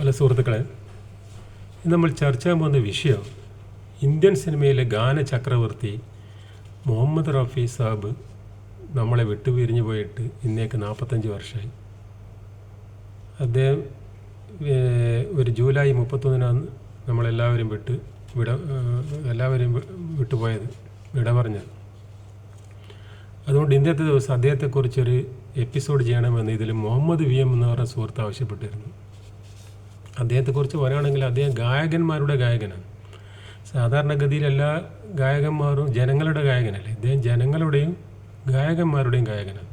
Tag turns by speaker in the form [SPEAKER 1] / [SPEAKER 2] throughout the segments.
[SPEAKER 1] Hello സുഹൃത്തുക്കളെ, ഇന്ന് നമ്മൾ ചർച്ച ചെയ്യാൻ പോകുന്ന വിഷയം ഇന്ത്യൻ സിനിമയിലെ ഗാന ചക്രവർത്തി മുഹമ്മദ് റഫി സാബ് നമ്മളെ വിട്ടുപിരിഞ്ഞു പോയിട്ട് ഇന്നേക്ക് 45 വർഷമായി. അദ്ദേഹം ഒരു ജൂലൈ 31 നമ്മളെല്ലാവരും വിട്ടുപോയത്, വിട പറഞ്ഞത്. അതുകൊണ്ട് ഇന്നത്തെ ദിവസം അദ്ദേഹത്തെക്കുറിച്ചൊരു എപ്പിസോഡ് ചെയ്യണമെന്ന് ഇതിൽ മുഹമ്മദ് VM എന്ന് പറഞ്ഞ സുഹൃത്ത് ആവശ്യപ്പെട്ടിരുന്നു. അദ്ദേഹത്തെക്കുറിച്ച് പറയുകയാണെങ്കിൽ അദ്ദേഹം ഗായകന്മാരുടെ ഗായകനാണ്. സാധാരണഗതിയിൽ എല്ലാ ഗായകന്മാരും ജനങ്ങളുടെ ഗായകനല്ലേ, ഇദ്ദേഹം ജനങ്ങളുടെയും ഗായകന്മാരുടെയും ഗായകനാണ്.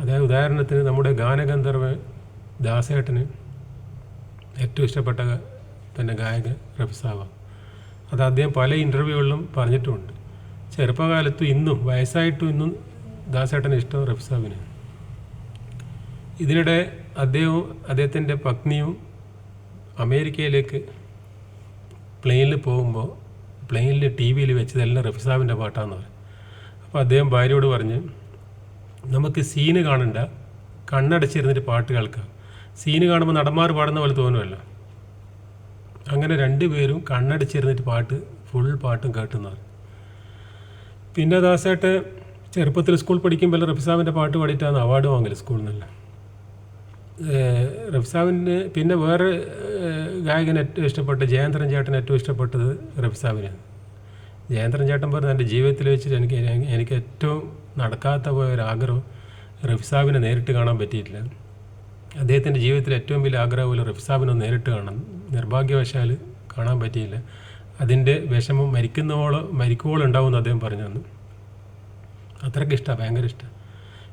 [SPEAKER 1] അതായത് ഉദാഹരണത്തിന് നമ്മുടെ ഗാനഗന്ധർവൻ ദാസേട്ടന് ഏറ്റവും ഇഷ്ടപ്പെട്ട ഗായകൻ റഫി സാബാണ്. അത് അദ്ദേഹം പല ഇൻ്റർവ്യൂകളിലും പറഞ്ഞിട്ടുമുണ്ട്. ചെറുപ്പകാലത്തും ഇന്നും വയസ്സായിട്ടും ഇന്നും ദാസേട്ടന് ഇഷ്ടം റഫി സാബിന്. ഇതിനിടെ അദ്ദേഹത്തിൻ്റെ പത്നിയും അമേരിക്കയിലേക്ക് പ്ലെയിനിൽ പോകുമ്പോൾ പ്ലെയിനിൽ TV വെച്ചതെല്ലാം റഫി സാബിൻ്റെ പാട്ടാണെന്ന് പറയും. അപ്പോൾ അദ്ദേഹം ഭാര്യയോട് പറഞ്ഞ്, നമുക്ക് സീന് കാണണ്ട, കണ്ണടച്ചിരുന്നിട്ട് പാട്ട് കേൾക്കാം. സീന് കാണുമ്പോൾ നടന്മാർ പാടുന്ന പോലെ തോന്നുമല്ലോ. അങ്ങനെ രണ്ടുപേരും കണ്ണടച്ചിരുന്നിട്ട് ഫുൾ പാട്ടും കേട്ടുന്നവർ. പിന്നെ ദാസേട്ട് ചെറുപ്പത്തിൽ സ്കൂൾ പഠിക്കുമ്പോൾ റഫി സാബിൻ്റെ പാട്ട് പാടിയിട്ടാണ് അവാർഡ് വാങ്ങല് സ്കൂളിൽ നിന്നല്ല. റഫി സാബിന് പിന്നെ വേറെ ഗായകൻ ഏറ്റവും ഇഷ്ടപ്പെട്ട ജയേന്ദ്രൻ ചേട്ടൻ ഏറ്റവും ഇഷ്ടപ്പെട്ടത് റഫി സാബിനാണ്. ജയേന്ദ്രൻ ചേട്ടൻ പറഞ്ഞ എൻ്റെ ജീവിതത്തിൽ വെച്ചിട്ട് എനിക്ക് ഏറ്റവും നടക്കാത്ത പോയ ഒരാഗ്രഹം റഫി സാബിനെ നേരിട്ട് കാണാൻ പറ്റിയിട്ടില്ല. അദ്ദേഹത്തിൻ്റെ ജീവിതത്തിൽ ഏറ്റവും വലിയ ആഗ്രഹം പോലെ റഫി സാബിനെ നേരിട്ട് കാണാൻ, നിർഭാഗ്യവശാൽ കാണാൻ പറ്റിയില്ല. അതിൻ്റെ വിഷമം മരിക്കുവോളം ഉണ്ടാവുമെന്ന് അദ്ദേഹം പറഞ്ഞു തന്നു. അത്രയ്ക്ക് ഇഷ്ടമാണ്, ഭയങ്കര ഇഷ്ടം.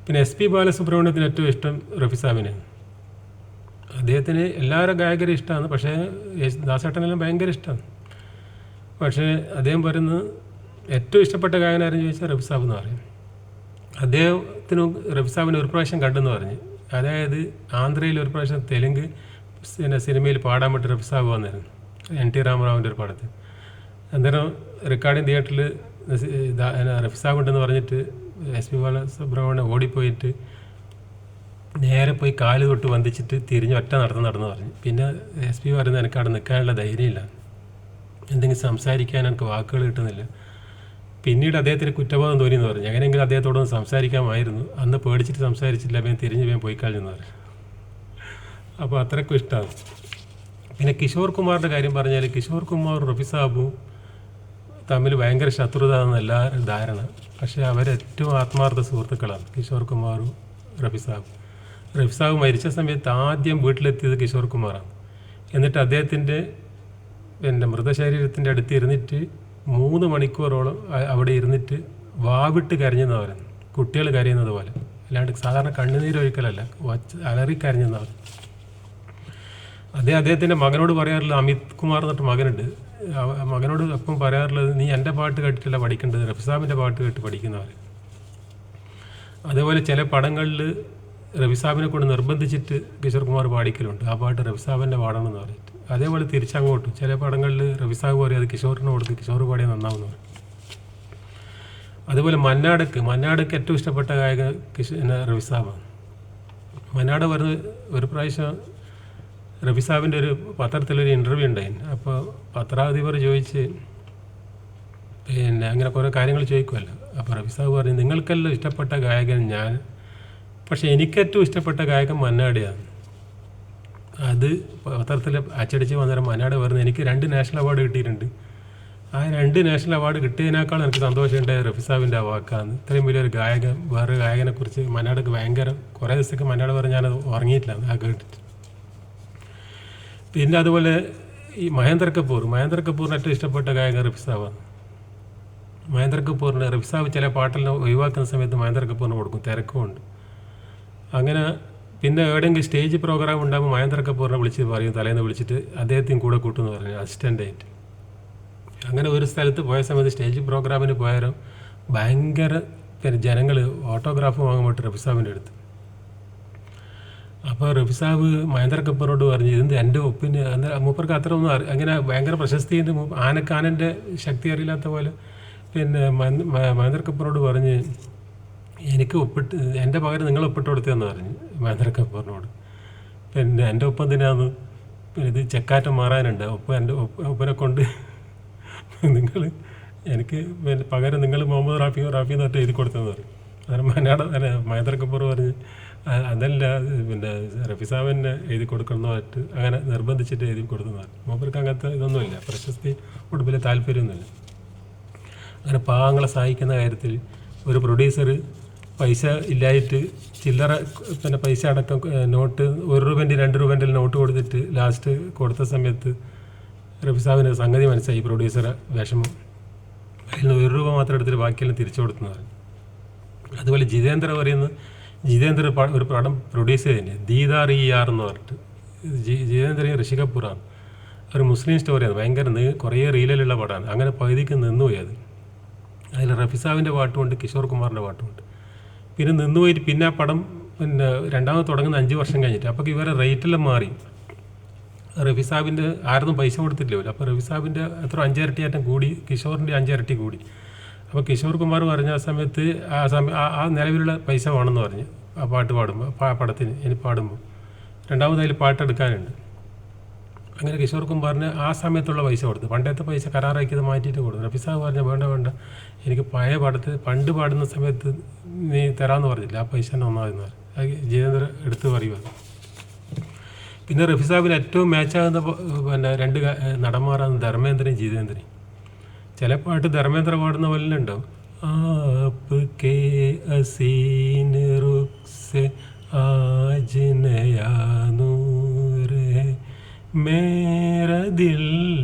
[SPEAKER 1] പിന്നെ SP ബാലസുബ്രഹ്മണ്യത്തിന് ഏറ്റവും ഇഷ്ടം റഫി സാബിനാണ്. അദ്ദേഹത്തിന് എല്ലാവരും ഗായകരും ഇഷ്ടമാണ്, പക്ഷേ ദാസേട്ടനെല്ലാം ഭയങ്കര ഇഷ്ടമാണ്. പക്ഷേ അദ്ദേഹം പറയുന്നത് ഏറ്റവും ഇഷ്ടപ്പെട്ട ഗായകനാരെന്ന് ചോദിച്ചാൽ റഫി സാബ് എന്ന് പറയും. അദ്ദേഹത്തിന് റഫി സാബിനെ ഒരു പ്രാവശ്യം കണ്ടെന്ന് പറഞ്ഞ്, അതായത് ആന്ധ്രയിൽ ഒരു പ്രാവശ്യം തെലുങ്ക് സിനിമയിൽ പാടാൻ വേണ്ടി റഫി സാബ് വന്നിരുന്നു, NT രാമറാവിൻ്റെ ഒരു പടത്തിൽ. അന്നേരം റെക്കോർഡിംഗ് തിയേറ്ററിൽ റഫി സാബ് ഉണ്ടെന്ന് പറഞ്ഞിട്ട് SP ബാലസുബ്രഹ്മണ്യം ഓടിപ്പോയിട്ട് നേരെ പോയി കാല് തൊട്ട് വന്ദിച്ചിട്ട് തിരിഞ്ഞ് ഒറ്റ നടന്നു പറഞ്ഞു. പിന്നെ SP പറയുന്നത് എനിക്ക് അവിടെ നിൽക്കാനുള്ള ധൈര്യമില്ല, എന്തെങ്കിലും സംസാരിക്കാൻ എനിക്ക് വാക്കുകൾ കിട്ടുന്നില്ല. പിന്നീട് അദ്ദേഹത്തിന് കുറ്റബോധം തോന്നിയെന്ന് പറഞ്ഞു. എങ്ങനെയെങ്കിലും അദ്ദേഹത്തോടൊന്ന് സംസാരിക്കാമായിരുന്നു, അന്ന് പേടിച്ചിട്ട് സംസാരിച്ചില്ല, തിരിഞ്ഞ് പോയി കഴിഞ്ഞെന്ന് പറഞ്ഞു. അപ്പോൾ അത്രയ്ക്കും ഇഷ്ടമാണ്. പിന്നെ കിഷോർ കുമാറിൻ്റെ കാര്യം പറഞ്ഞാൽ കിഷോർ കുമാറും റഫി സാബും തമ്മിൽ ഭയങ്കര ശത്രുത എന്ന എല്ലാവരും ധാരണ. പക്ഷേ അവരേറ്റവും ആത്മാർത്ഥ സുഹൃത്തുക്കളാണ് കിഷോർ കുമാറും റഫി സാബും. റഫി സാബ് മരിച്ച സമയത്ത് ആദ്യം വീട്ടിലെത്തിയത് കിഷോർ കുമാറാണ്. എന്നിട്ട് അദ്ദേഹത്തിൻ്റെ മൃതശരീരത്തിൻ്റെ അടുത്ത് ഇരുന്നിട്ട് 3 മണിക്കൂറോളം അവിടെ ഇരുന്നിട്ട് വാവിട്ട് കരഞ്ഞെന്ന് പറയുന്നത്, കുട്ടികൾ കരയുന്നത് പോലെ, അല്ലാണ്ട് സാധാരണ കണ്ണുനീരൊഴിക്കലല്ല, അലറി കരഞ്ഞെന്ന് പറയും. അദ്ദേഹത്തിൻ്റെ മകനോട് പറയാറുള്ളത്, അമിത് കുമാർ എന്നിട്ട് മകനുണ്ട്, മകനോട് അപ്പം പറയാറുള്ളത്, നീ എൻ്റെ പാട്ട് കേട്ടിട്ടല്ല പഠിക്കേണ്ടത്, റഫി സാബിൻ്റെ പാട്ട് കേട്ട് പഠിക്കുന്നവർ. അതേപോലെ ചില പടങ്ങളിൽ റഫി സാബിനെ കൊണ്ട് നിർബന്ധിച്ചിട്ട് കിഷോർ കുമാർ പാടിക്കലുണ്ട്, ആ പാട്ട് റഫി സാബിൻ്റെ പാടണമെന്ന് പറഞ്ഞിട്ട്. അതേപോലെ തിരിച്ചങ്ങോട്ടും ചില പടങ്ങളിൽ റഫി സാബ് പറയും അത് കിഷോറിന് കൊടുത്ത്, കിഷോർ പാടിയാൽ നന്നാവുമെന്ന് പറയും. അതുപോലെ മന്നാടക്ക് ഏറ്റവും ഇഷ്ടപ്പെട്ട ഗായക റഫി സാബാണ്. മന്നാട് പറഞ്ഞ് ഒരു പ്രാവശ്യം റഫി സാബിൻ്റെ ഒരു പത്രത്തിലൊരു ഇൻ്റർവ്യൂ ഉണ്ടായിരുന്നു. അപ്പോൾ പത്രാധിപർ ചോദിച്ച് അങ്ങനെ കുറേ കാര്യങ്ങൾ ചോദിക്കുമല്ലോ. അപ്പോൾ റഫി സാബ് പറഞ്ഞു, നിങ്ങൾക്കെല്ലാം ഇഷ്ടപ്പെട്ട ഗായകൻ ഞാൻ, പക്ഷേ എനിക്കേറ്റവും ഇഷ്ടപ്പെട്ട ഗായകൻ മന്നാടിയാണ്. അത് പത്രത്തിൽ അച്ചടിച്ച് വന്നേരം മന്നാട് പറഞ്ഞു, എനിക്ക് 2 നാഷണൽ അവാർഡ് കിട്ടിയിട്ടുണ്ട്, ആ 2 നാഷണൽ അവാർഡ് കിട്ടിയതിനേക്കാൾ എനിക്ക് സന്തോഷമുണ്ടായ റഫി സാബിൻ്റെ ആ വാക്കാണ്. ഇത്രയും വലിയൊരു ഗായകൻ, വേറൊരു ഗായകനെക്കുറിച്ച് മന്നാടക്ക് ഭയങ്കര കുറേ ദിവസത്തേക്ക് മന്നാട് പറഞ്ഞ് ഞാനത് ഉറങ്ങിയിട്ടില്ല ആ കേട്ടിട്ട്. പിന്നെ അതുപോലെ ഈ മഹേന്ദ്ര കപൂറിന് ഏറ്റവും ഇഷ്ടപ്പെട്ട ഗായകൻ റഫി സാബാണ്. മഹേന്ദ്ര കപൂറിന് റഫി സാബ് ചില പാട്ടെല്ലാം ഒഴിവാക്കുന്ന സമയത്ത് മഹേന്ദ്ര കപൂറിന് കൊടുക്കും, തിരക്കുമുണ്ട്. അങ്ങനെ പിന്നെ എവിടെയെങ്കിലും സ്റ്റേജ് പ്രോഗ്രാം ഉണ്ടാകുമ്പോൾ മഹേന്ദ്ര കപൂറിനെ വിളിച്ച് പറയും, തലേന്ന് വിളിച്ചിട്ട് അദ്ദേഹത്തെയും കൂടെ കൂട്ടുമെന്ന് പറഞ്ഞു, അസിസ്റ്റൻ്റായിട്ട്. അങ്ങനെ ഒരു സ്ഥലത്ത് പോയ സമയത്ത് സ്റ്റേജ് പ്രോഗ്രാമിന് പോയാലും ഭയങ്കര ജനങ്ങൾ ഓട്ടോഗ്രാഫ് വാങ്ങാൻ വേണ്ടി റഫി സാബിൻ്റെ അടുത്ത്. അപ്പോൾ റഫി സാബ് മഹേന്ദ്ര കപൂറിനോട് പറഞ്ഞു, ഇതെന്ത് എൻ്റെ ഒപ്പിന്, അന്നേരം മൂപ്പർക്ക് അത്ര ഒന്നും അങ്ങനെ ഭയങ്കര പ്രശസ്തിയുണ്ട്, ആനക്കാനൻ്റെ ശക്തി അറിയില്ലാത്ത പോലെ. പിന്നെ മഹേന്ദ്ര കപൂറിനോട് പറഞ്ഞ്, എനിക്ക് ഒപ്പിട്ട് എൻ്റെ പകരം നിങ്ങൾ ഒപ്പിട്ട് കൊടുത്തതെന്ന് പറഞ്ഞു മഹേന്ദ്ര കപൂറിനോട്. പിന്നെ എൻ്റെ ഒപ്പം തന്നെയാണ് ഇത് ചെക്കാറ്റം മാറാനുണ്ട്, ഒപ്പനെ കൊണ്ട് നിങ്ങൾ എനിക്ക് പിന്നെ പകരം നിങ്ങൾ മുഹമ്മദ് റാഫി എന്ന് പറഞ്ഞിട്ട് എഴുതി കൊടുത്തെന്ന് പറയും. അന്നേരം മഹേന്ദ്ര കപൂർ പറഞ്ഞ് അതല്ല, പിന്നെ റഫി സാബിനെ എഴുതി കൊടുക്കണമെന്നായിട്ട് അങ്ങനെ നിർബന്ധിച്ചിട്ട് എഴുതി കൊടുക്കുന്നതാണ്. മൂപ്പർക്ക് അങ്ങനത്തെ ഇതൊന്നുമില്ല, പ്രശസ്തി കൊണ്ട് വലിയ താല്പര്യമൊന്നുമില്ല. അങ്ങനെ പാവങ്ങളെ സഹായിക്കുന്ന കാര്യത്തിൽ ഒരു പ്രൊഡ്യൂസർ പൈസ ഇല്ലായിട്ട് ചില്ലറ പിന്നെ പൈസ അടക്കം നോട്ട് 1 രൂപേൻ്റെ 2 രൂപേൻ്റെ നോട്ട് കൊടുത്തിട്ട് ലാസ്റ്റ് കൊടുത്ത സമയത്ത് റഫി സാബിന് സംഗതി മനസ്സിലായി, പ്രൊഡ്യൂസറെ വിഷമം. അതിൽ നിന്ന് 1 രൂപ മാത്രം എടുത്തിട്ട് ബാക്കിയെല്ലാം തിരിച്ചു കൊടുക്കുന്നതാണ്. അതുപോലെ ജിതേന്ദ്ര ഒരു പടം പ്രൊഡ്യൂസ് ചെയ്തതിന് ദീദാർ ER എന്ന് പറഞ്ഞിട്ട്, ജിതേന്ദ്രൻ ഋഷി കപൂറാണ്. ഒരു മുസ്ലിം സ്റ്റോറിയാണ്, ഭയങ്കര കുറേ റീലിലുള്ള പടമാണ്. അങ്ങനെ പകുതിക്ക് നിന്നുപോയി അത്. അതിൽ റഫി സാബിൻ്റെ പാട്ടുമുണ്ട്, കിഷോർ കുമാറിൻ്റെ പാട്ടുമുണ്ട്. പിന്നെ നിന്നുപോയിട്ട് പിന്നെ ആ പടം പിന്നെ രണ്ടാമത് തുടങ്ങുന്ന 5 വർഷം കഴിഞ്ഞിട്ട്. അപ്പോൾ ഇവരെ റേറ്റെല്ലാം മാറി. റഫി സാബിൻ്റെ ആരൊന്നും പൈസ കൊടുത്തിട്ടില്ല. അപ്പോൾ റഫി സാബിൻ്റെ എത്ര 5 ഇരട്ടിയാറ്റം കൂടി, കിഷോറിൻ്റെ 5 ഇരട്ടി കൂടി. അപ്പോൾ കിഷോർ കുമാർ പറഞ്ഞ ആ സമയത്ത് ആ നിലവിലുള്ള പൈസ വേണമെന്ന് പറഞ്ഞ് ആ പാട്ട് പാടുമ്പോൾ, പടത്തിന് ഇനി പാടുമ്പോൾ രണ്ടാമത് അതിൽ പാട്ടെടുക്കാനുണ്ട്. അങ്ങനെ കിഷോർ കുമാറിന് ആ സമയത്തുള്ള പൈസ കൊടുത്തു. പണ്ടത്തെ പൈസ കരാറാക്കിയത് മാറ്റിയിട്ട് കൊടുത്തു. റഫി സാബ് പറഞ്ഞ വേണ്ട, എനിക്ക് പഴയ പടത്തിൽ പണ്ട് പാടുന്ന സമയത്ത് നീ തരാമെന്ന് പറഞ്ഞില്ല, ആ പൈസ തന്നെ ഒന്നാമെന്ന് പറഞ്ഞു. അത് ജിതേന്ദ്ര എടുത്ത് പറയുക. പിന്നെ റഫി സാബിന് ഏറ്റവും മാച്ചാകുന്ന പിന്നെ 2 നടന്മാരാണ് ധർമ്മേന്ദ്രയും ജിതേന്ദ്രയും. ചില പാട്ട് ധർമ്മേന്ദ്ര പാടുന്ന പോലെ ഉണ്ടാവും. ആപ്കേ അസീൻ റുഖ് സെ ആജ് നയാ നൂർ ഹൈ മേരാ ദിൽ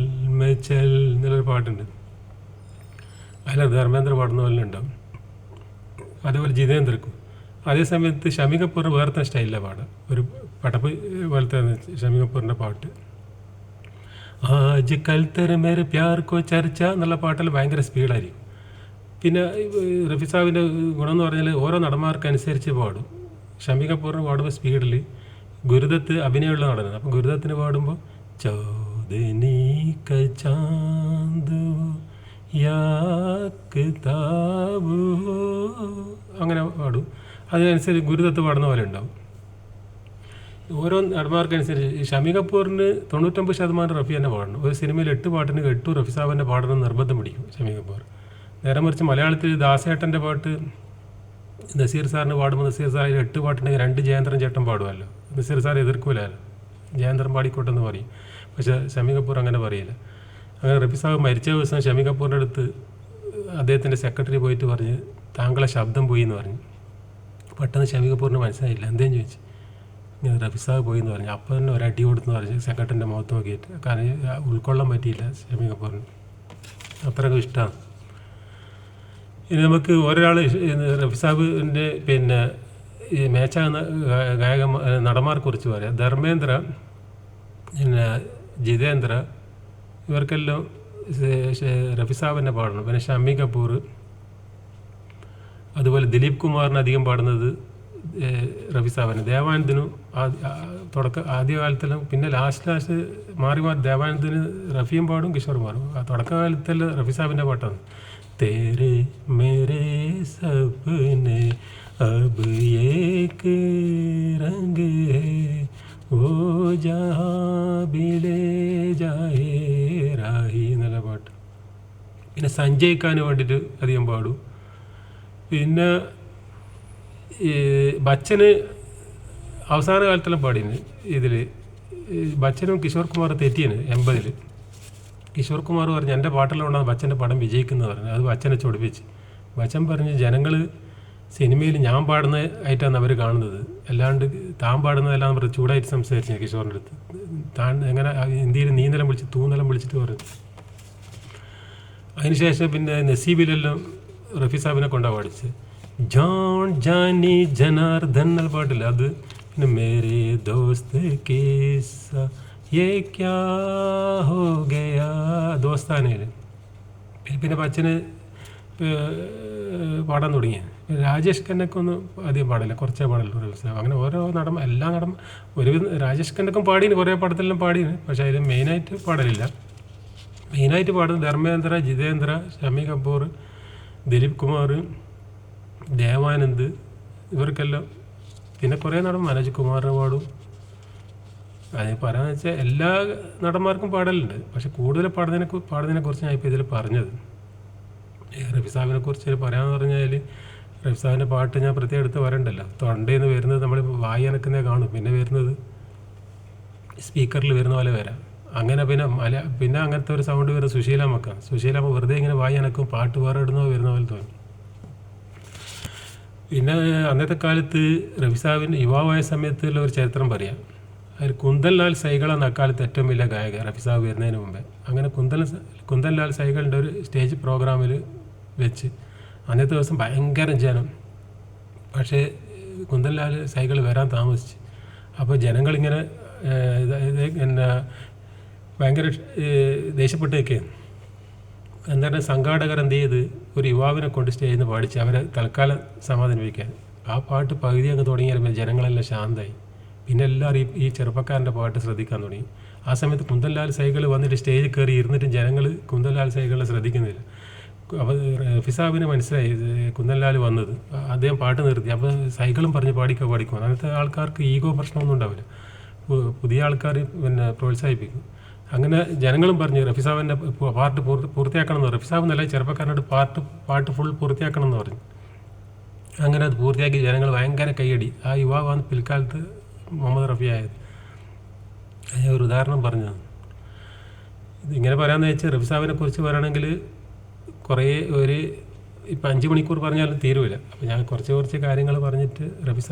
[SPEAKER 1] മേ ചൽ എന്നുള്ളൊരു പാട്ടുണ്ട്. അതിൽ ധർമ്മേന്ദ്ര പാടുന്ന പോലെ ഉണ്ടാവും. അതേപോലെ ജിതേന്ദ്രക്കും. അതേസമയത്ത് ഷമി കപൂർ വേറത്തെ സ്റ്റൈലിലെ പാടാം, ഒരു പടപ്പ് പോലത്തെ ഷമി കപൂറിൻ്റെ പാട്ട്. ആജ് കൽ തെരെ മേരെ പ്യാർ കോ ചർച്ച എന്നുള്ള പാട്ടിൽ ഭയങ്കര സ്പീഡായിരിക്കും. പിന്നെ റഫി സാബിൻ്റെ ഗുണം എന്ന് പറഞ്ഞാൽ ഓരോ നടന്മാർക്കനുസരിച്ച് പാടും. ഷമി കപൂറിന് പാടുമ്പോൾ സ്പീഡിൽ, ഗുരുദത്ത് അഭിനയമുള്ള നടനാണ്. അപ്പം ഗുരുദത്തിന് പാടുമ്പോൾ ചൗദനി ക ചാന്ദ് യാ കിതാബ് അങ്ങനെ പാടും. അതിനനുസരിച്ച് ഗുരുദത്ത് പാടുന്ന പോലെ ഉണ്ടാവും. ഓരോ നടന്മാർക്കനുസരിച്ച് ഷമി കപൂറിന് 99% റഫി തന്നെ പാടണം. ഒരു സിനിമയിൽ 8 പാട്ടിന് 8 റഫി സാബിൻ്റെ പാടണം നിർബന്ധം പിടിക്കും ഷമി കപൂർ. നേരെ മറിച്ച് മലയാളത്തിൽ ദാസേട്ടൻ്റെ പാട്ട് നസീർ സാറിന് പാടുമ്പോൾ നസീർ സാർ 8 പാട്ടുണ്ടെങ്കിൽ 2 ജയേന്ദ്രൻ ചേട്ടൻ പാടുമല്ലോ. നസീർ സാർ എതിർക്കൂലല്ലോ, ജയേന്ദ്രൻ പാടിക്കോട്ടെന്ന് പറയും. പക്ഷേ ഷമി കപൂർ അങ്ങനെ പറയില്ല. അങ്ങനെ റഫി സാബ് മരിച്ച ദിവസം ഷമി കപൂറിൻ്റെ അടുത്ത് അദ്ദേഹത്തിൻ്റെ സെക്രട്ടറി പോയിട്ട് പറഞ്ഞ് താങ്കളെ ശബ്ദം പോയി എന്ന് പറഞ്ഞു. പെട്ടെന്ന് ഷമി കപൂറിന് മനസ്സിലായില്ല, എന്തേന്ന് ചോദിച്ചു. ഇങ്ങനെ റഫി സാബ് പോയി എന്ന് പറഞ്ഞു. അപ്പോൾ തന്നെ ഒരടി കൊടുത്തെന്ന് പറഞ്ഞ് സെക്രട്ടറിൻ്റെ മുഖത്ത് നോക്കിയിട്ട്. കാരണം ഉൾക്കൊള്ളാൻ പറ്റിയില്ല ഷമി കപൂറിന്, അത്രയ്ക്കും ഇഷ്ടമാണ്. ഇനി നമുക്ക് ഒരാൾ റഫി സാബിൻ്റെ പിന്നെ ഈ മാച്ചാകുന്ന നടന്മാരെക്കുറിച്ച് പറയാം. ധർമ്മേന്ദ്ര, പിന്നെ ജിതേന്ദ്ര, ഇവർക്കെല്ലാം റഫി സാബിനെ പാടണം. പിന്നെ ഷമി കപൂർ, അതുപോലെ ദിലീപ് കുമാറിന് അധികം പാടുന്നത് റഫി സാബിന്. ദേവാനന്ദിനും ആദ്യകാലത്തെല്ലാം, പിന്നെ ലാസ്റ്റ് മാറി ദേവാനന്ദിന് റഫിയും പാടും കിഷോർ പാടും. തുടക്കകാലത്തെല്ലാം റഫി സാബിൻ്റെ പാട്ടാണ്. തേരെ മേരെ സപ്നെ അബ് ഏക് രംഗ് ഹേ ഓ ജഹാ ഭി ലേ ജായേ രാഹി എന്നുള്ള പാട്ട്. പിന്നെ സഞ്ജയ് ഖാന് വേണ്ടിയിട്ട് അധികം പാടും. പിന്നെ ബച്ചന് അവസാന കാലത്തെല്ലാം പാടിന്. ഇതിൽ ബച്ചനും കിഷോർ കുമാർ തെറ്റിയാണ് 80-ൽ. കിഷോർ കുമാർ പറഞ്ഞു എൻ്റെ പാട്ടെല്ലാം ഉണ്ടാകും ബച്ചൻ്റെ പടം വിജയിക്കുന്നത് പറഞ്ഞു. അത് ബച്ചനെ ചൊടിപ്പിച്ച്. ബച്ചൻ പറഞ്ഞ് ജനങ്ങൾ സിനിമയിൽ ഞാൻ പാടുന്ന ആയിട്ടാണ് അവർ കാണുന്നത്, അല്ലാണ്ട് താൻ പാടുന്നതെല്ലാം അവർ ചൂടായിട്ട് സംസാരിച്ചു കിഷോറിൻ്റെ അടുത്ത്. താൻ എങ്ങനെ ഇന്ത്യയിൽ നീന്തലം വിളിച്ച് തൂന്നെല്ലാം വിളിച്ചിട്ട് പറഞ്ഞു. അതിനുശേഷം പിന്നെ നസീബിലെല്ലാം റഫി സാബിനെ കൊണ്ടാണ് പാടിച്ച്. ജോൺ ജാനി ജനാർദ്ദൻ എന്നുള്ള പാട്ടില്ല അത്. പിന്നെ മേരെ ദോസ്ത് കേസ യേ ക്യാ ഹോ ഗയാ ദോസ്താനയിൽ. പിന്നെ ബച്ചന് പാടാൻ തുടങ്ങി. രാജേഷ് ഖന്നയ്ക്ക് ഒന്നും അധികം പാടില്ല, കുറച്ചേ പാടുള്ളൂ റഫി സാബ്. അങ്ങനെ ഓരോ എല്ലാ ഒരുവിധം രാജേഷ് ഖന്നക്കും പാടീന്, കുറേ പടത്തിലെല്ലാം പാടീന്. പക്ഷേ അതിൽ മെയിനായിട്ട് പാടലില്ല. മെയിനായിട്ട് പാടുന്നത് ധർമ്മേന്ദ്ര, ജിതേന്ദ്ര, ഷമി കപൂർ, ദിലീപ് കുമാർ, ദേവാനന്ദ്, ഇവർക്കെല്ലാം. പിന്നെ കുറേ മനോജ് കുമാറിന് പാടും. അത് പറയാന്ന് വെച്ചാൽ എല്ലാ നടന്മാർക്കും പാടലുണ്ട്, പക്ഷെ കൂടുതൽ പാടുന്നതിനെ കുറിച്ച് ഞാൻ ഇപ്പോൾ ഇതിൽ പറഞ്ഞത്. റഫി സാഹിബിനെ കുറിച്ച് പറയാമെന്ന് പറഞ്ഞാൽ, റഫി സാഹിബിൻ്റെ പാട്ട് ഞാൻ പ്രത്യേകം എടുത്ത് പറയണ്ടല്ലോ. തൊണ്ടയിൽ നിന്ന് വരുന്നത് നമ്മൾ വായി അനക്കുന്നേ കാണും, പിന്നെ വരുന്നത് സ്പീക്കറിൽ വരുന്ന പോലെ വരാം. അങ്ങനെ പിന്നെ അങ്ങനത്തെ ഒരു സൗണ്ട് വരുന്നത് സുശീലാമ്മക്കാണ്. സുശീലാമ്മ വെറുതെ ഇങ്ങനെ വായി അനക്കും, പാട്ട് വേറെ ഇടുന്നോ വരുന്ന പോലെ തോന്നി. പിന്നെ അന്നത്തെ കാലത്ത് റഫി സാഹിബിന് യുവാവായ സമയത്തുള്ള ഒരു ചരിത്രം പറയാം. അതിൽ കുന്ദൻലാൽ സൈഗളാണ് അക്കാലത്ത് ഏറ്റവും വലിയ ഗായകൻ റഫി സാഹിബ് വരുന്നതിന് മുമ്പേ. അങ്ങനെ കുന്ദൻലാൽ സൈഗളിൻ്റെ ഒരു സ്റ്റേജ് പ്രോഗ്രാമിൽ വെച്ച് അന്നത്തെ ദിവസം ഭയങ്കര ജനം. പക്ഷേ കുന്ദൻലാൽ സൈഗൾ വരാൻ താമസിച്ച്. അപ്പോൾ ജനങ്ങളിങ്ങനെ എന്നാ ഭയങ്കര ദേഷ്യപ്പെട്ടേക്ക്. എന്താണ് സംഘാടകർ എന്ത് ചെയ്ത് ഒരു യുവാവിനെ കൊണ്ട് സ്റ്റേജിൽ നിന്ന് പാടിച്ച് അവരെ തൽക്കാലം സമാധാനിപ്പിക്കാൻ. ആ പാട്ട് പകുതി അങ്ങ് തുടങ്ങിയാൽ ജനങ്ങളെല്ലാം ശാന്തമായി. പിന്നെ എല്ലാവരും ഈ ചെറുപ്പക്കാരൻ്റെ പാട്ട് ശ്രദ്ധിക്കാൻ തുടങ്ങി. ആ സമയത്ത് കുന്ദൻലാൽ സൈഗൾ വന്നിട്ട് സ്റ്റേജിൽ കയറി ഇരുന്നിട്ടും ജനങ്ങൾ കുന്ദൻലാൽ സൈഗളിനെ ശ്രദ്ധിക്കുന്നില്ല. അപ്പോൾ റഫി സാഹിബിന് മനസ്സിലായി കുന്ദൻലാൽ വന്നത്. അദ്ദേഹം പാട്ട് നിർത്തി. അപ്പോൾ സൈഗളും പറഞ്ഞ് പാടിക്കും. അന്നത്തെ ആൾക്കാർക്ക് ഈഗോ പ്രശ്നമൊന്നും ഉണ്ടാവില്ല, പുതിയ ആൾക്കാർ പിന്നെ പ്രോത്സാഹിപ്പിക്കും. അങ്ങനെ ജനങ്ങളും പറഞ്ഞു റഫി സാഹിബിൻ്റെ പാട്ട് പൂർത്തിയാക്കണം എന്ന് പറഞ്ഞു. റഫി സാഹിബ് നല്ല ചെറുപ്പക്കാരനോട് പാട്ട് ഫുൾ പൂർത്തിയാക്കണം എന്ന് പറഞ്ഞു. അങ്ങനെ അത് പൂർത്തിയാക്കി ജനങ്ങൾ ഭയങ്കര കൈയടി. ആ യുവാവാണ് പിൽക്കാലത്ത് മുഹമ്മദ് റഫി ആയത്. ഞാൻ ഒരു ഉദാഹരണം പറഞ്ഞതാണ്. ഇതിങ്ങനെ പറയാമെന്ന് വെച്ചാൽ റഫി സാഹിബിനെ കുറിച്ച് പറയുകയാണെങ്കിൽ ഇപ്പം 5 മണിക്കൂർ പറഞ്ഞാലും തീരുമില്ല. അപ്പോൾ ഞാൻ കുറച്ച് കാര്യങ്ങൾ പറഞ്ഞിട്ട് റഫി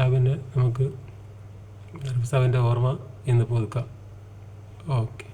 [SPEAKER 1] സാഹിബിൻ്റെ ഓർമ്മ ഇന്ന് പുതുക്കാം. ഓക്കെ.